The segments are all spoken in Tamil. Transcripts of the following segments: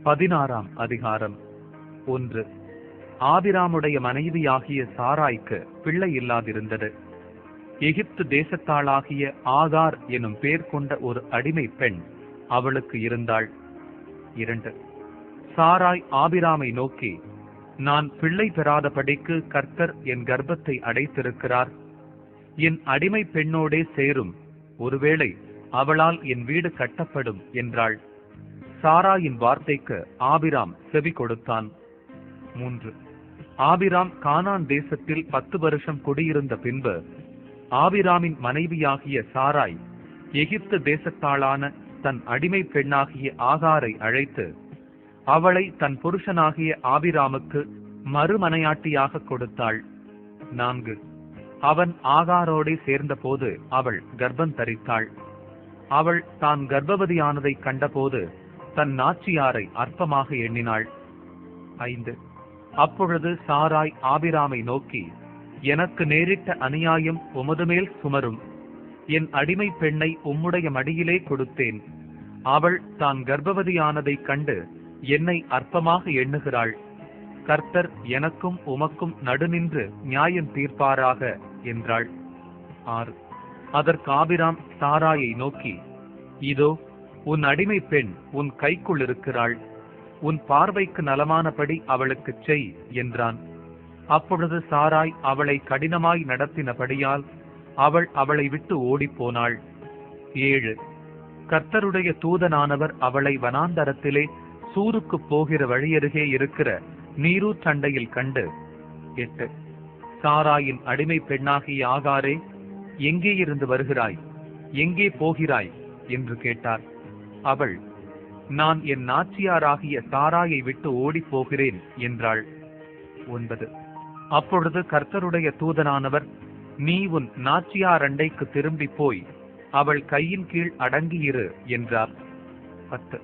16ஆம் அதிகாரம். 1. ஆபிராமுடைய மனைவியாகிய சாராய்க்கு பிள்ளை இல்லாதிருந்தது. எகிப்து தேசத்தாளாகிய ஆகார் எனும் பேர் கொண்ட ஒரு அடிமை பெண் அவளுக்கு இருந்தாள். 2. சாராய் ஆபிராமை நோக்கி, நான் பிள்ளை பெறாதபடிக்கு கர்த்தர் என் கர்ப்பத்தை அடைத்திருக்கிறார். என் அடிமை பெண்ணோடே சேரும், ஒருவேளை அவளால் என் வீடு கட்டப்படும் என்றாள். சாராயின் வார்த்தைக்கு ஆபிராம் செவி கொடுத்தான். 3. ஆபிராம் கானான் தேசத்தில் 10 வருஷம் குடியிருந்த பின்பு ஆபிராமின் மனைவியாகிய சாராய் எகிப்து தேசத்தாளான தன் அடிமை பெண்ணாகிய ஆகாரை அழைத்து அவளை தன் புருஷனாகிய ஆபிராமுக்கு மறுமனையாட்டியாக கொடுத்தாள். 4. அவன் ஆகாரோடே சேர்ந்த போது அவள் கர்ப்பம் தரித்தாள். அவள் தான் கர்ப்பவதியானதை கண்டபோது தன் நாச்சியாரை அற்பமாக எண்ணினாள். 5. அப்பொழுது சாராய் ஆபிராமை நோக்கி, எனக்கு நேரிட்ட அநியாயம் உமது மேல் சுமரும். என் அடிமை பெண்ணை உம்முடைய மடியிலே கொடுத்தேன். அவள் தான் கர்ப்பவதியானதை கண்டு என்னை அற்பமாக எண்ணுகிறாள். கர்த்தர் எனக்கும் உமக்கும் நடுநின்று நியாயம் தீர்ப்பாராக என்றாள். 6. அதற்கு ஆபிராம் சாராயை நோக்கி, இதோ உன் அடிமை பெண் உன் கைக்குள் இருக்கிறாள். உன் பார்வைக்கு நலமானபடி அவளுக்கு செய் என்றான். அப்பொழுது சாராய் அவளை கடினமாய் நடத்தினபடியால் அவள் அவளை விட்டு ஓடிப்போனாள். 7. கர்த்தருடைய தூதனானவர் அவளை வனாந்தரத்திலே சூருக்கு போகிற வழியருகே இருக்கிற நீரூற்றண்டையில் கண்டு. 8. சாராயின் அடிமை பெண்ணாகிய ஆகாரே, எங்கே இருந்து வருகிறாய், எங்கே போகிறாய் என்று கேட்டார். அவள், நான் என் நாச்சியாராகிய சாராயை விட்டு ஓடி போகிறேன் என்றாள். 9. அப்பொழுது கர்த்தருடைய தூதனானவர், நீ உன் நாச்சியார் அண்டைக்கு திரும்பி போய் அவள் கையின் கீழ் அடங்கியிரு என்றார். 10.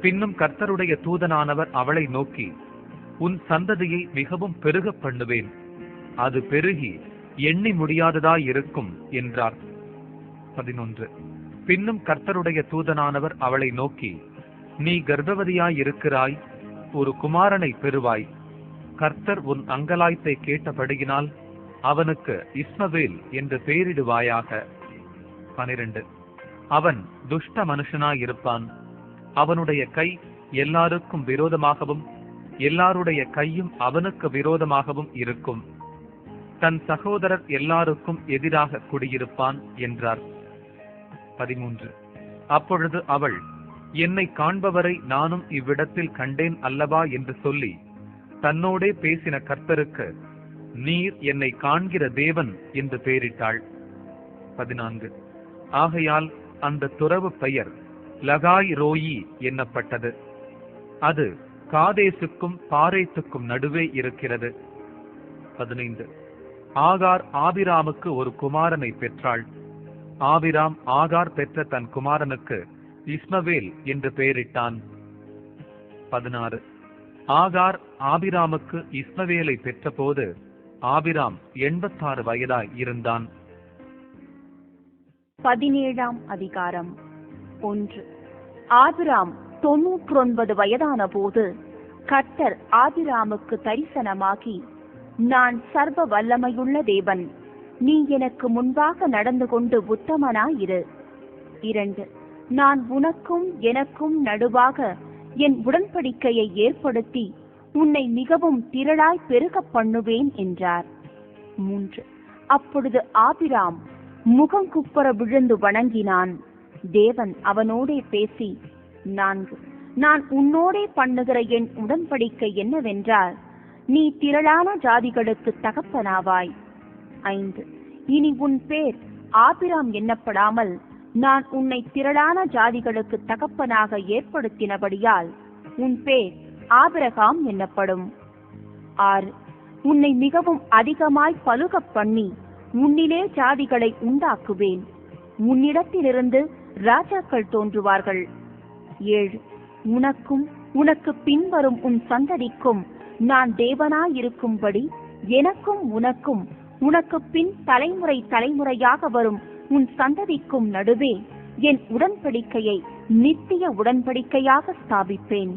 பின்னும் கர்த்தருடைய தூதனானவர் அவளை நோக்கி, உன் சந்ததியை மிகவும் பெருக பண்ணுவேன், அது பெருகி எண்ணி முடியாததாயிருக்கும் என்றார். 11. பின்னும் கர்த்தருடைய தூதனானவர் அவளை நோக்கி, நீ கர்ப்பவதியாயிருக்கிறாய், ஒரு குமாரனை பெறுவாய். கர்த்தர் உன் அங்கலாய்ப்பை கேட்டபடியினால் அவனுக்கு இஸ்மவேல் என்று பெயரிடுவாயாக. 12. அவன் துஷ்ட மனுஷனாயிருப்பான். அவனுடைய கை எல்லாருக்கும் விரோதமாகவும் எல்லாருடைய கையும் அவனுக்கு விரோதமாகவும் இருக்கும். தன் சகோதரர் எல்லாருக்கும் எதிராக குடியிருப்பான் என்றார். 13. அப்பொழுது அவள், என்னை காண்பவரை நானும் இவ்விடத்தில் கண்டேன் அல்லவா என்று சொல்லி தன்னோடே பேசின கர்த்தருக்கு, நீர் என்னை காண்கிற தேவன் என்று பெயரிட்டாள். 14. ஆகையால் அந்த துறவு பெயர் லகாய் ரோயி என்னப்பட்டது. அது காதேசுக்கும் பாரேத்துக்கும் நடுவே இருக்கிறது. 15. ஆகார் ஆபிராமுக்கு ஒரு குமாரனை பெற்றாள். ஆபிராம் ஆகார் பெற்ற தன் குமாரனுக்கு இஸ்மவேல் என்று பெயரிட்டான். 16. ஆகார் ஆபிராமுக்கு இஸ்மவேலை பெற்றபோது ஆபிராம் 86 வயதாய் இருந்தான். 17ஆம் அதிகாரம். 1. ஆபிராம் 99 வயதான போது கர்த்தர் ஆபிராமுக்கு தரிசனமாகி, நான் சர்வ வல்லமையுள்ள தேவன், நீ எனக்கு முன்பாக நடந்து கொண்டு உத்தமனாயிரு. 2. நான் உனக்கும் எனக்கும் நடுவாக என் உடன்படிக்கையை ஏற்படுத்தி உன்னை மிகவும் திரளாய் பெருக பண்ணுவேன் என்றார். 3. அப்பொழுது ஆபிராம் முகங்குப்புற விழுந்து வணங்கினான். தேவன் அவனோடே பேசி, 4. நான் உன்னோடே பண்ணுகிற என் உடன்படிக்கை என்னவென்றால், நீ திரளான ஜாதிகளுக்கு தகப்பனாவாய். 5. இனி உன் பேர் ஆபிராம் என்னப்படாமல் நான் உன்னை திரளான ஜாதிகளுக்கு தகப்பனாக ஏற்படுத்தினபடியால் உன் பேர் ஆபிரகாம் என்னப்படும். 6. உன்னை மிகவும் அதிகமாய் பலுகப் பண்ணி உன்னிலே ஜாதிகளை உண்டாக்குவேன். உன்னிடத்திலிருந்து ராஜாக்கள் தோன்றுவார்கள். 7. உனக்கும் உனக்கு பின்வரும் உன் சந்ததிக்கும் நான் தேவனாயிருக்கும்படி எனக்கும் உனக்கும் உனக்கு பின் தலைமுறை தலைமுறையாக வரும் உன் சந்ததிக்கும் நடுவே என் உடன்படிக்கையை நித்திய உடன்படிக்கையாக ஸ்தாபிப்பேன்.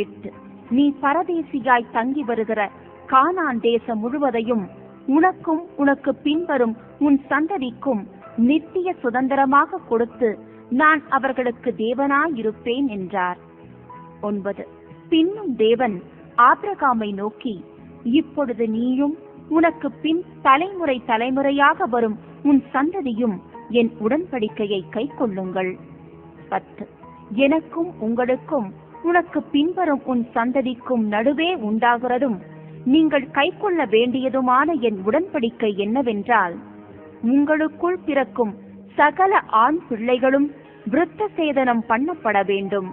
8. நீ பரதேசியாய் தங்கி வருகிற கானான் தேசம் முழுவதையும் உனக்கும் உனக்கு பின்வரும் உன் சந்ததிக்கும் நித்திய சுதந்திரமாக கொடுத்து நான் அவர்களுக்கு தேவனாயிருப்பேன் என்றார். 9. பின்னும் தேவன் ஆபிரகாமை நோக்கி, இப்பொழுது நீயும் உனக்கு பின் தலைமுறை தலைமுறையாக வரும் உன் சந்ததியும் என் உடன்படிக்கையை கைக்கொள்ளுங்கள். 10. எனக்கும் உங்களுக்கும் உனக்கு பின்வரும் உன் சந்ததிக்கும் நடுவே உண்டாகிறதும் நீங்கள் கைக்கொள்ள வேண்டியதுமான என் உடன்படிக்கை என்னவென்றால், உங்களுக்குள் பிறக்கும் சகல ஆண் பிள்ளைகளும் விருத்த சேதனம் பண்ணப்பட வேண்டும்.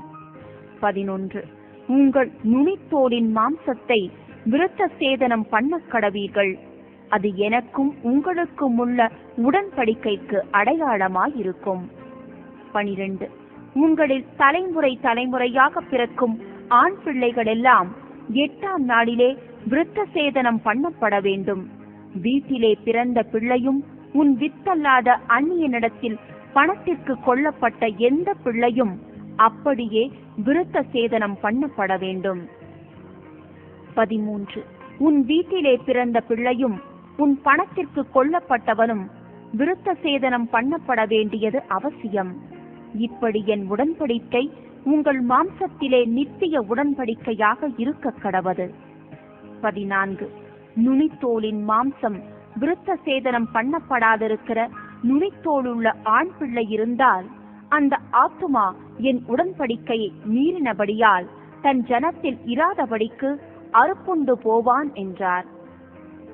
11. உங்கள் நுனித்தோலின் மாம்சத்தை விருத்த சேதனம் பண்ண கடவீர்கள். அது எனக்கும் உங்களுக்கும் உள்ள உடன்படிக்கைக்கு அடையாளமாயிருக்கும். 12. உங்களில் தலைமுறை தலைமுறையாக பிறக்கும் ஆண் பிள்ளைகள் எல்லாம் 8ஆம் நாளிலே விருத்த சேதனம் பண்ணப்பட வேண்டும். வீட்டிலே பிறந்த பிள்ளையும் உன் வித்தல்லாத அந்நியனிடத்தில் பணத்திற்கு கொள்ளப்பட்ட எந்த பிள்ளையும் அப்படியே விருத்த சேதனம் பண்ணப்பட வேண்டும். 13. உன் வீட்டிலே பிறந்த பிள்ளையும் உன் பணத்திற்கு கொள்ளப்பட்டவனும் விருத்த சேதனம் பண்ணப்பட வேண்டியது அவசியம். இப்படி என் உடன்படிக்கை உங்கள் மாம்சத்திலே நித்திய உடன்படிக்கையாக இருக்க கடவது. 14. நுனித்தோலின் மாம்சம் விருத்த சேதனம் பண்ணப்படாதிருக்கிற நுனித்தோலுள்ள ஆண் பிள்ளை இருந்தால் அந்த ஆத்துமா என் உடன்படிக்கையை மீறினபடியால் தன் ஜனத்தில் இராதபடிக்கு அறுப்புண்டு போவான் என்றார்.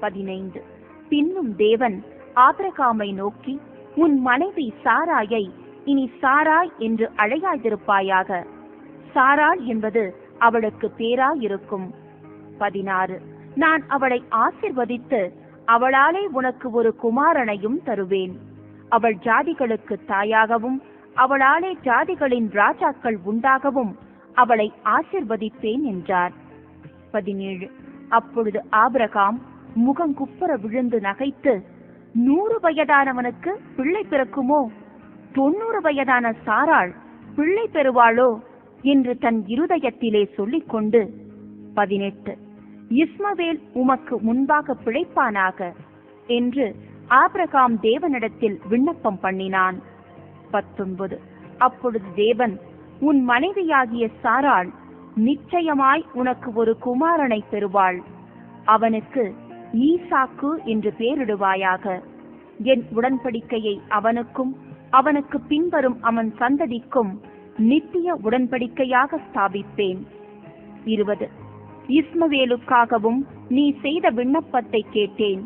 15. பின்னும் தேவன் ஆபிரகாமை நோக்கி, உன் மனைவி சாராயை இனி சாராய் என்று அழையாதிருப்பாயாக. சாராள் என்பது அவளுக்கு பேராயிருக்கும். 16. நான் அவளை ஆசீர்வதித்து அவளாலே உனக்கு ஒரு குமாரனையும் தருவேன். அவள் ஜாதிகளுக்கு தாயாகவும் அவளாலே ஜாதிகளின் ராஜாக்கள் உண்டாகவும் அவளை ஆசீர்வதிப்பேன் என்றார். 17. அப்பொழுது ஆபிரகாம் முகங்குப்புற விழுந்து நகைத்து, 100 வயதானவனுக்கு பிள்ளை பிறக்குமோ? 90 வயதான சாராள் பிள்ளை பெறுவாளோ என்று தன் இருதயத்திலே சொல்லிக்கொண்டு, 18. இஸ்மவேல் உமக்கு முன்பாக பிழைப்பானாக என்று ஆபிரகாம் தேவனிடத்தில் விண்ணப்பம் பண்ணினான். 19. அப்பொழுது தேவன், உன் மனைவியாகிய சாராள் நிச்சயமாய் உனக்கு ஒரு குமாரனை பெறுவாள். அவனுக்கு ஈசாக்கு என்று பெயரிடுவாயாக. என் உடன்படிக்கையை அவனுக்கும் அவனுக்கு பின்வரும் அவன் சந்ததிக்கும் நித்திய உடன்படிக்கையாக ஸ்தாபிப்பேன். 20. இஸ்மவேலுக்காகவும் நீ செய்த விண்ணப்பத்தை கேட்டேன்.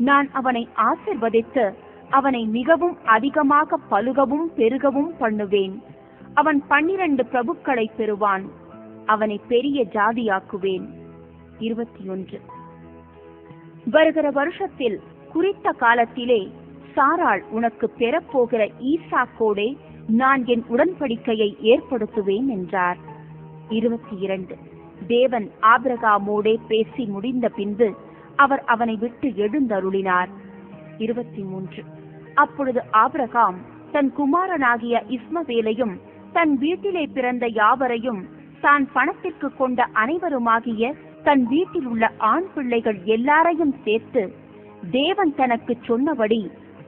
நான் அவனை ஆசீர்வதித்து அவனை மிகவும் அதிகமாக பலுகவும் பெருகவும் பண்ணுவேன். அவன் 12 பிரபுக்களை பெறுவான். அவனை பெரிய ஜாதியாக்குவேன். 21. வருகிற வருஷத்தில் குறித்த காலத்திலே சாராள் உனக்கு பெறப்போகிற ஈசாக்கோடே நான் என் உடன்படிக்கையை ஏற்படுத்துவேன் என்றார். 22. தேவன் ஆபிரகாமோடே பேசி முடிந்த பின்பு அவர் அவனை விட்டு எழுந்தருளினார். 23. அப்பொழுது ஆபிரகாம் தன் குமாரனாகிய இஸ்மவேலையும் தன் வீட்டிலே பிறந்த யாவரையும் தான் பணத்திற்கு கொண்ட அனைவருமாகிய தன் வீட்டில் உள்ள ஆண் பிள்ளைகள் எல்லாரையும் சேர்த்து தேவன் தனக்கு சொன்னபடி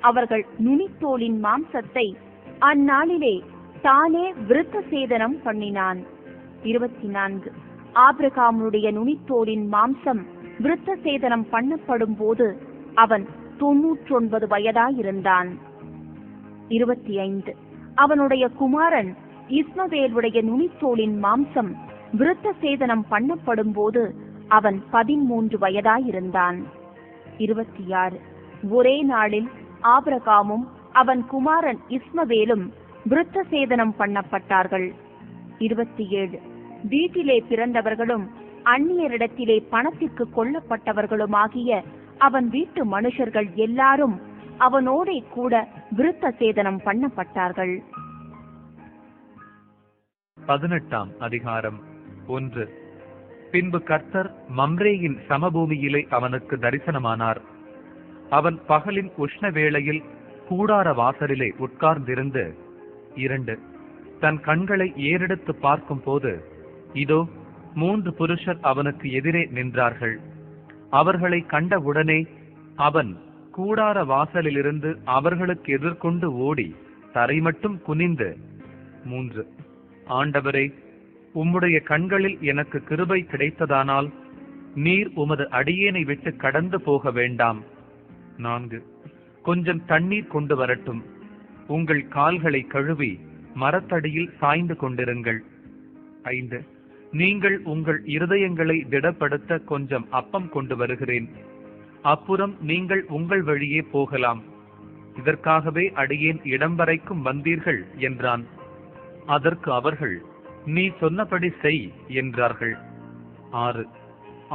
அவர்கள் நுனித்தோலின் மாம்சத்தை அந்நாளிலே தானே விருத்த சேதனம் பண்ணினான். 24. ஆபிரகாமுடைய நுனித்தோலின் மாம்சம் விருத்த சேதனம் பண்ணப்படும் போது அவன் 99 வயதாயிருந்தான். 25. அவனுடைய குமாரன் இஸ்மவேலுடைய நுனித்தோலின் மாம்சம் விருத்த சேதனம் பண்ணப்படும் போது அவன் 13 வயதாயிருந்தான். 26. ஒரே நாளில் ஆபிரகாமும் அவன் குமாரன் இஸ்மவேலும் விருத்த சேதனம் பண்ணப்பட்டார்கள். 27. வீட்டிலே பிறந்தவர்களும் அந்நியரிடத்திலே பணத்திற்கு கொள்ளப்பட்டவர்களுமாகிய அவன் வீட்டு மனுஷர்கள் எல்லாரும் அவனோடே கூட விருத்த சேதனம் பண்ணப்பட்டார்கள். 18ஆம் அதிகாரம். 1. பின்பு கர்த்தர் மம்ரேயின் சமபூமியிலே அவனுக்கு தரிசனமானார். அவன் பகலின் உஷ்ண வேளையில் கூடார வாசலிலே உட்கார்ந்திருந்து 2. தன் கண்களை ஏறெடுத்து பார்க்கும் போது இதோ 3 புருஷர் அவனுக்கு எதிரே நின்றார்கள். அவர்களை கண்டவுடனே அவன் கூடார வாசலிலிருந்து அவர்களுக்கு எதிர்கொண்டு ஓடி தரை மட்டும் குனிந்து 3 ஆண்டவரே, உம்முடைய கண்களில் எனக்கு கிருபை கிடைத்ததானால் நீர் உமது அடியேனை விட்டு கடந்து போக வேண்டாம். 4 கொஞ்சம் தண்ணீர் கொண்டு வரட்டும். உங்கள் கால்களை கழுவி மரத்தடியில் சாய்ந்து கொண்டிருங்கள். 5 நீங்கள் உங்கள் இருதயங்களை திடப்படுத்த கொஞ்சம் அப்பம் கொண்டு வருகிறேன். அப்புறம் நீங்கள் உங்கள் வழியே போகலாம். இதற்காகவே அடியேன் இடம் வரைக்கும் வந்தீர்கள் என்றான். அதற்கு அவர்கள், நீ சொன்னபடி செய் என்றார்கள். 6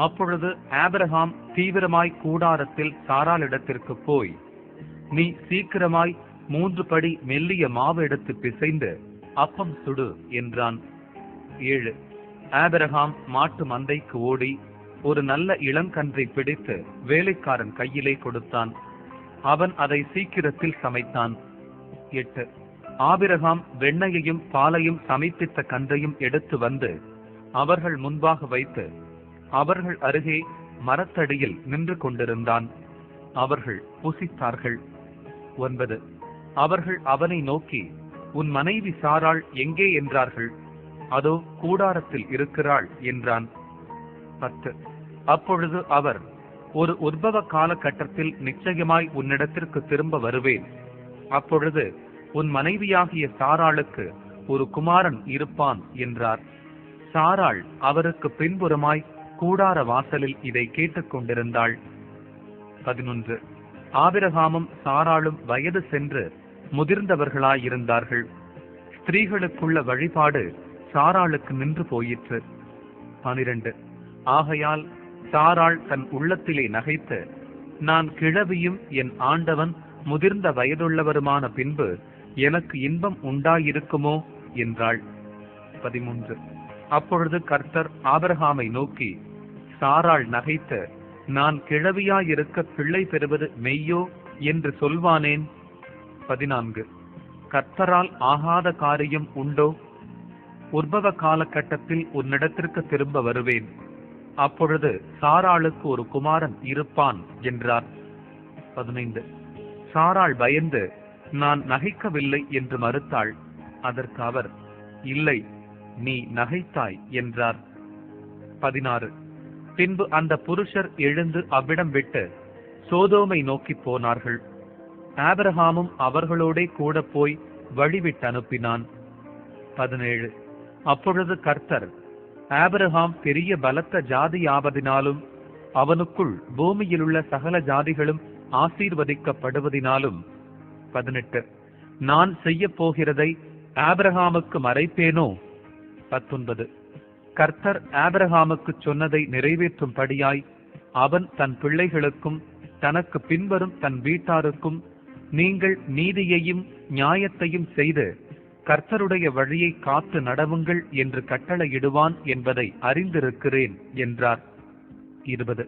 அப்பொழுது ஆபிரகாம் தீவிரமாய் கூடாரத்தில் சாராளிடத்திற்கு போய், நீ சீக்கிரமாய் 3 படி மெல்லிய மாவு எடுத்து பிசைந்து அப்பம் சுடு என்றான். 7 ஆபிரகாம் மாட்டு மந்தைக்கு ஓடி ஒரு நல்ல இளங்கன்றை பிடித்து வேலைக்காரன் கையிலே கொடுத்தான். அவன் அதை சீக்கிரத்தில் சமைத்தான். 8 ஆபிரகாம் வெண்ணையையும் பாலையும் சமைப்பித்த கன்றையும் எடுத்து வந்து அவர்கள் முன்பாக வைத்து அவர்கள் அருகே மரத்தடியில் நின்று கொண்டிருந்தான். அவர்கள் புசித்தார்கள். 9 அவர்கள் அவனை நோக்கி, உன் மனைவி சாராள் எங்கே என்றார்கள். அதோ கூடாரத்தில் இருக்கிறாள் என்றான். 10 அப்பொழுது அவர், ஒரு உத்பவ காலகட்டத்தில் நிச்சயமாய் உன்னிடத்திற்கு திரும்ப வருவேன். அப்பொழுது உன் மனைவியாகிய சாராளுக்கு ஒரு குமாரன் இருப்பான் என்றார். சாராள் அவருக்கு பின்புறமாய் கூடார வாசலில் இதை கேட்டுக் கொண்டிருந்தாள். 11 ஆபிரகாமும் சாராளும் வயது சென்று முதிர்ந்தவர்களாயிருந்தார்கள். ஸ்திரீகளுக்குள்ள வழிபாடு சாராளுக்கு நின்று போயிற்று. 12 ஆகையால் சாராள் தன் உள்ளத்திலே நகைத்து, நான் கிழவியும் என் ஆண்டவன் முதிர்ந்த வயதுள்ளவருமான பின்பு எனக்கு இன்பம் உண்டாயிருக்குமோ என்றாள். 13 அப்பொழுது கர்த்தர் ஆபிரகாமை நோக்கி, சாராள் நகைத்து, நான் கிழவியாயிருக்க பிள்ளை பெறுவது மெய்யோ என்று சொல்வானேன்? 14 கர்த்தரால் ஆகாத காரியம் உண்டோ? உற்பவ காலகட்டத்தில் உன்னிடத்திற்கு திரும்ப வருவேன். அப்பொழுது சாராளுக்கு ஒரு குமாரன் இருப்பான் என்றார். 15 சாராள் பயந்து, நான் நகைக்கவில்லை என்று மறுத்தாள். அதற்கு அவர், இல்லை, நீ நகைத்தாய் என்றார். 16 பின்பு அந்த புருஷர் எழுந்து அவ்விடம் விட்டு சோதோமை நோக்கி போனார்கள். ஆபிரகாமும் அவர்களோடே கூட போய் வழிவிட்டு அனுப்பினான். 17 அப்பொழுது கர்த்தர், ஆபிரகாம் பெரிய பலத்த ஜாதியாவதினாலும் அவனுக்குள் பூமியிலுள்ள சகல ஜாதிகளும் ஆசீர்வதிக்கப்படுவதினாலும் 18 நான் செய்ய போகிறதை ஆபிரகாமுக்கு மறைப்பேனோ? 19 கர்த்தர் ஆபிரகாமுக்கு சொன்னதை நிறைவேற்றும்படியாய் அவன் தன் பிள்ளைகளுக்கும் தனக்கு பின்வரும் தன் வீட்டாருக்கும், நீங்கள் நீதியையும் நியாயத்தையும் செய்து கர்த்தருடைய வழியை காத்து நடவுங்கள் என்று கட்டளையிடுவான் என்பதை அறிந்திருக்கிறேன் என்றார். 20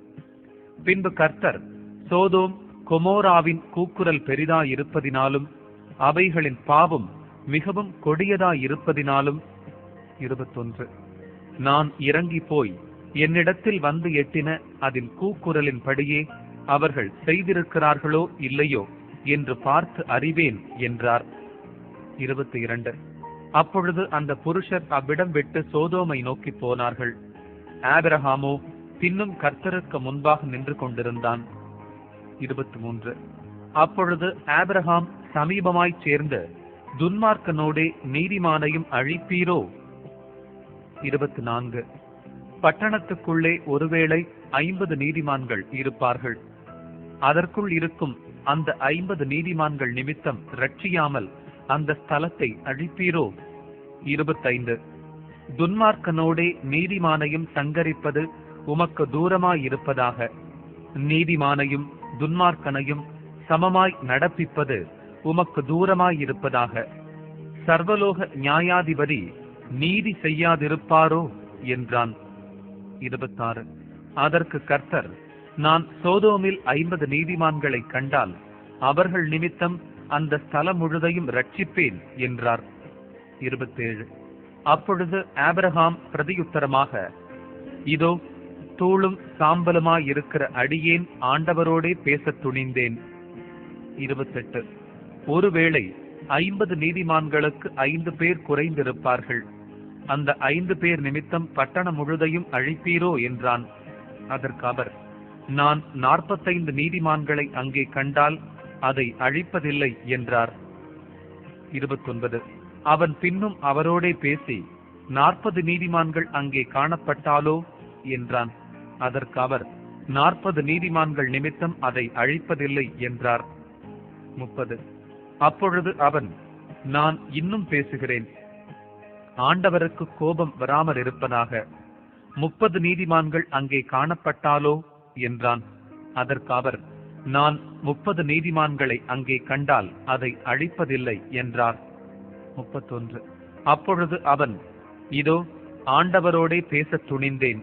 பின்பு கர்த்தர் சோதோம் கொமோராவின் கூக்குரல் பெரிதாயிருப்பதினாலும் அவைகளின் பாவம் மிகவும் கொடியதாயிருப்பதினாலும் 21 நான் இறங்கி போய் என்னிடத்தில் வந்து எட்டின அதின் கூக்குரலின் படியே அவர்கள் செய்திருக்கிறார்களோ இல்லையோ என்று பார்த்து அறிவேன் என்றார். 22 அப்பொழுது அந்த புருஷர் அவ்விடம் விட்டு சோதோமை நோக்கி போனார்கள். ஆபிரகாமோ பின்னும் கர்த்தருக்கு முன்பாக நின்று கொண்டிருந்தான். 23 அப்பொழுது ஆபிரகாம் சமீபமாய் சேர்ந்து, துன்மார்க்கனோடே நீதிமானையும் அழிப்பீரோ? 24 பட்டணத்துக்குள்ளே ஒருவேளை 50 நீதிமான்கள் இருப்பார்கள். அதற்குள் இருக்கும் அந்த 50 நீதிமான்கள் நிமித்தம் ரட்சியாமல் அந்த ஸ்தலத்தை அழிப்பீரோ? 25 துன்மார்க்கனோடே நீதிமானையும் சங்கரிப்பது உமக்கு தூரமாயிருப்பதாக. நீதிமானையும் துன்மார்க்கனையும் சமமாய் நடப்பிப்பது உமக்கு தூரமாயிருப்பதாக. சர்வலோக நியாயாதிபதி நீதி செய்யாதிருப்பாரோ என்றான். 26 அதற்கு கர்த்தர், நான் சோதோமில் 50 நீதிமான்களை கண்டால் அவர்கள் நிமித்தம் அந்த ஸ்தலம் முழுதையும் ரட்சிப்பேன் என்றார். 27 அப்பொழுது ஆபிரகாம் பிரதியுத்தரமாக, இதோ தூளும் சாம்பலுமாயிருக்கிற அடியேன் ஆண்டவரோடே பேசத் துணிந்தேன். 28. ஒருவேளை 50 நீதிமான்களுக்கு 5 பேர் குறைந்திருப்பார்கள். அந்த 5 பேர் நிமித்தம் பட்டணம் முழுதையும் அழிப்பீரோ என்றான். அதற்கு அவர், நான் 45 நீதிமான்களை அங்கே கண்டால் அதை அழிப்பதில்லை என்றார். 29. அவன் பின்னும் அவரோடே பேசி, 40 நீதிமான்கள் அங்கே காணப்பட்டாலோ என்றான். அதற்கு அவர், 40 நீதிமான்கள் நிமித்தம் அதை அழிப்பதில்லை என்றார். 30. அப்பொழுது அவன், நான் இன்னும் பேசுகிறேன், ஆண்டவருக்கு கோபம் வராமல் இருப்பதாக. 30 நீதிமான்கள் அங்கே காணப்பட்டாலோ என்றான். அதற்கு அவர், நான் 30 நீதிமான்களை அங்கே கண்டால் அதை அழிப்பதில்லை என்றார். 31. அப்பொழுது அவன், இதோ ஆண்டவரோடே பேசத் துணிந்தேன்,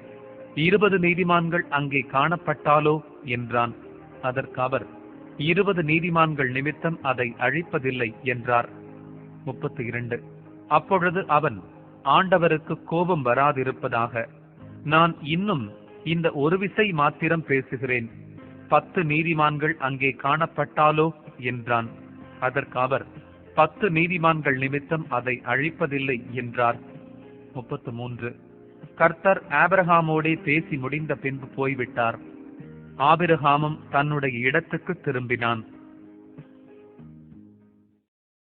20 நீதிமான்கள் அங்கே காணப்பட்டாலோ என்றான். அதற்கு அவர், 20 நீதிமான்கள் நிமித்தம் அதை அழிப்பதில்லை என்றார். 32. அப்பொழுது அவன், ஆண்டவருக்கு கோபம் வராதிருப்பதாக. நான் இன்னும் இந்த ஒரு விசை மாத்திரம் பேசுகிறேன், 10 நீதிமான்கள் அங்கே காணப்பட்டாலோ என்றான். அதற்கு அவர், 10 நீதிமான்கள் நிமித்தம் அதை அழிப்பதில்லை என்றார். 33. கர்த்தர் ஆபிரகாமோடே பேசி முடிந்த பின்பு போய்விட்டார். ஆபிரகாமும் தன்னுடைய இடத்துக்கு திரும்பினான்.